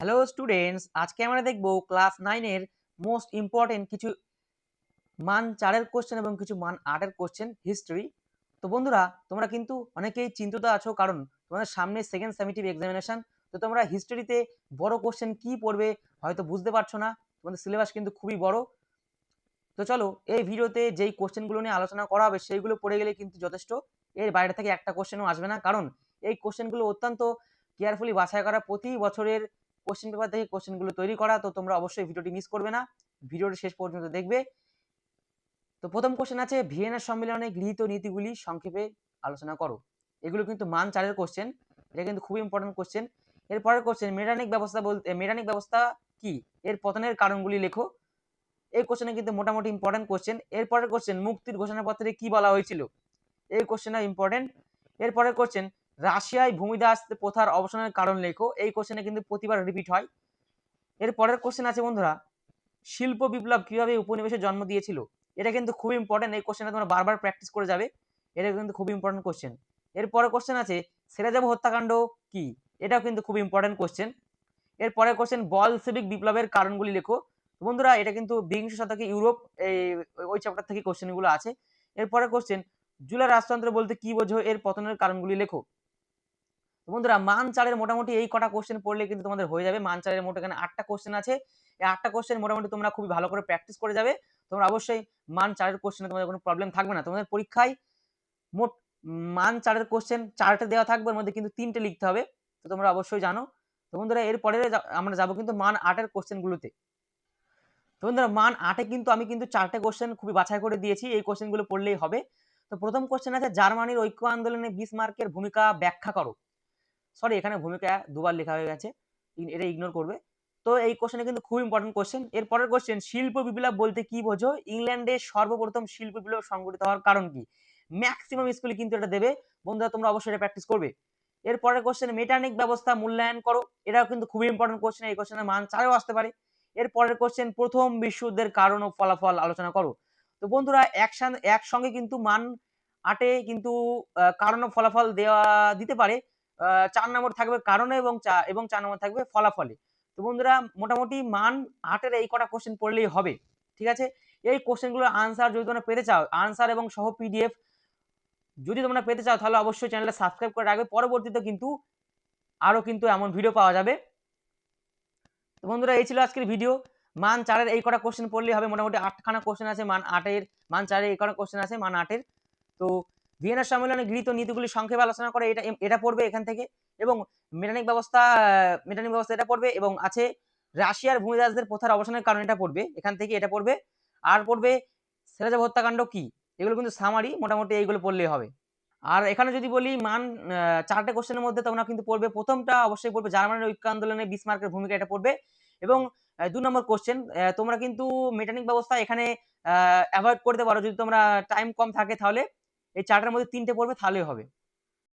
Hello students, আজকে আমরা দেখব ক্লাস 9 এর মোস্ট ইম্পর্টেন্ট কিছু মান 4 এর কোশ্চেন এবং কিছু মান 8 এর কোশ্চেন হিস্ট্রি। তো বন্ধুরা, তোমরা কিন্তু অনেকেই চিন্তিত আছো, কারণ তোমাদের সামনে সেকেন্ড সামেটিভ এক্সামিনেশন। তো তোমরা হিস্ট্রিতে বড় কোশ্চেন কি পড়বে হয়তো বুঝতে পারছো না, তোমাদের সিলেবাস কিন্তু খুবই বড়। তো চলো, এই ভিডিওতে যেই কোশ্চেনগুলো নিয়ে আলোচনা করা হবে সেইগুলো পড়ে গেলে কিন্তু যথেষ্ট। এর বাইরে থেকে একটা কোশ্চেনও আসবে না, কারণ এই কোশ্চেনগুলো অত্যন্ত কেয়ারফুলি বাছাই করা, প্রতি বছরের কোশ্চেন পেপার থেকে কোশ্চেনগুলো তৈরি করা। তো তোমরা অবশ্যই ভিডিওটি মিস করবে না, ভিডিওটি শেষ পর্যন্ত দেখবে। তো প্রথম কোশ্চেন আছে, ভিয়েনা সম্মেলনে গৃহীত নীতিগুলি সংক্ষেপে আলোচনা করো। এগুলো কিন্তু মান 4 এর কোশ্চেন, এটা কিন্তু খুবই ইম্পর্টেন্ট কোশ্চেন। এরপরের কোশ্চেন, মেডানিক ব্যবস্থা বলতে মেডানিক ব্যবস্থা কি, এর পতনের কারণগুলি লেখো। এই কোশ্চেনে কিন্তু মোটামুটি ইম্পর্টেন্ট কোশ্চেন। এরপরের কোশ্চেন, মুক্তির ঘোষণাপত্রে কি বলা হয়েছিল, এই কোশ্চেনটা ইম্পর্টেন্ট। এরপরের কোশ্চেন, রাশিয়ায় ভূমিদাস প্রথার অবসানের কারণ লেখো। এই কোশ্চেনে কিন্তু প্রতিবার রিপিট হয়। এরপরের কোশ্চেন আছে বন্ধুরা, শিল্প বিপ্লব কিভাবে উপনিবেশে জন্ম দিয়েছিল। এটা কিন্তু খুব ইম্পর্টেন্ট, এই কোশ্চেনটা তোমরা বারবার প্র্যাকটিস করে যাবে, এটা কিন্তু খুব ইম্পর্টেন্ট কোশ্চেন। এরপরে কোশ্চেন আছে, সেরাজাবো হত্যাকাণ্ড কি, এটাও কিন্তু খুব ইম্পর্টেন্ট কোশ্চেন। এরপরে কোশ্চেন, বলশেভিক বিপ্লবের কারণগুলি লেখো। বন্ধুরা, এটা কিন্তু বিংশ শতকে ইউরোপ, এই ওই চ্যাপ্টার থেকে কোশ্চেনগুলো আছে। এরপরে কোশ্চেন, জুলাই রাজতন্ত্র বলতে কি বোঝো, এর পতনের কারণগুলি লেখো। বন্ধুরা, মান 4 এর মোটামুটি এই কটা কোশ্চেন পড়লে কিন্তু তোমাদের হয়ে যাবে। মান 4 এর মোট এখানে 8টা কোশ্চেন আছে, এই 8টা কোশ্চেন মোটামুটি তোমরা খুবই ভালো করে প্র্যাকটিস করে যাবে। তোমরা অবশ্যই মান 4 এর কোশ্চেনে তোমাদের কোনো প্রবলেম থাকবে না। তোমাদের পরীক্ষায় মোট মান 4 এর কোশ্চেন 4টে দেওয়া থাকবে, এর মধ্যে কিন্তু 3টে লিখতে হবে। তো তোমরা অবশ্যই জানো। তো বন্ধুরা, এরপরে আমরা যাবো কিন্তু মান 8 এর কোশ্চেনগুলোতে। তো বন্ধুরা, মান 8 এ কিন্তু আমি কিন্তু 4টে কোশ্চেন খুবই বাছাই করে দিয়েছি, এই কোশ্চেনগুলো পড়লেই হবে। তো প্রথম কোশ্চেন আছে, জার্মানির ঐক্য আন্দোলনে বিসমার্কের ভূমিকা ব্যাখ্যা করো। সরি, এখানে ভূমিকা দুবার লেখা হয়ে গেছে, এটা ইগনোর করবে। তো এই কোশ্চেনে কিন্তু খুব ইম্পর্টেন্ট কোশ্চেন। এরপরের কোশ্চেন, শিল্প বিপ্লব বলতে কি বোঝো, ইংল্যান্ডে সর্বপ্রথম শিল্প বিপ্লব সংঘটিত হওয়ার কারণ কি। ম্যাক্সিমাম স্কুলে কিন্তু এটা দেবে, বন্ধুরা তোমরা অবশ্যই এটা প্র্যাকটিস করবে। এরপরের কোশ্চেন, মেটানিক ব্যবস্থা মূল্যায়ন করো। এটাও কিন্তু খুবই ইম্পর্টেন্ট কোশ্চেন, এই কোশ্চেনের মান 4এও আসতে পারে। এরপরের কোশ্চেন, প্রথম বিশ্বযুদ্ধের কারণ ও ফলাফল আলোচনা করো। তো বন্ধুরা, একসঙ্গে কিন্তু মান 8 কিন্তু কারণ ও ফলাফল দিতে পারে। 4 নম্বর থাকবে কারণে এবং 4 নম্বর থাকবে ফলাফলে। তো বন্ধুরা, মোটামুটি মান 8 এর এই কটা কোশ্চেন পড়লেই হবে, ঠিক আছে। এই কোশ্চেনগুলোর আনসার যদি তোমরা পেতে চাও, আনসার এবং সহ পিডিএফ যদি তোমরা পেতে চাও, তাহলে অবশ্যই চ্যানেলটা সাবস্ক্রাইব করে রাখবে। পরবর্তীতে কিন্তু আরো কিন্তু এমন ভিডিও পাওয়া যাবে। তো বন্ধুরা, এই ছিল আজকের ভিডিও। মান 4 এর এই কটা কোশ্চেন পড়লেই হবে, মোটামুটি 8খানা কোশ্চেন আছে মান 8 এর। মান 4 এর এই কটা কোশ্চেন আছে মান 8 এর। তো ভিয়েনা সম্মেলনে গৃহীত নীতিগুলি সংক্ষেপে আলোচনা করে, এটা পড়বে এখান থেকে। এবং মেটানিক ব্যবস্থা এটা পড়বে, এবং আছে রাশিয়ার ভূমিদাসদের প্রথার অবসানের কারণ, এটা পড়বে এখান থেকে, এটা পড়বে। আর পড়বে সেরাজাব হত্যাকাণ্ড কি। এগুলো কিন্তু সামারি, মোটামুটি এইগুলো পড়লেই হবে। আর এখানে যদি বলি মান 4টে কোশ্চেনের মধ্যে তোমরা কিন্তু পড়বে, প্রথমটা অবশ্যই পড়বে জার্মানির ঐক্য আন্দোলনে বিসমার্কের ভূমিকা, এটা পড়বে। এবং 2 নম্বর কোশ্চেন, তোমরা কিন্তু মেটানিক ব্যবস্থা এখানে অ্যাভয়েড করতে পারো, যদি তোমরা টাইম কম থাকে তাহলে এই 4টার মধ্যে 3টে পড়বে, তাহলেই হবে।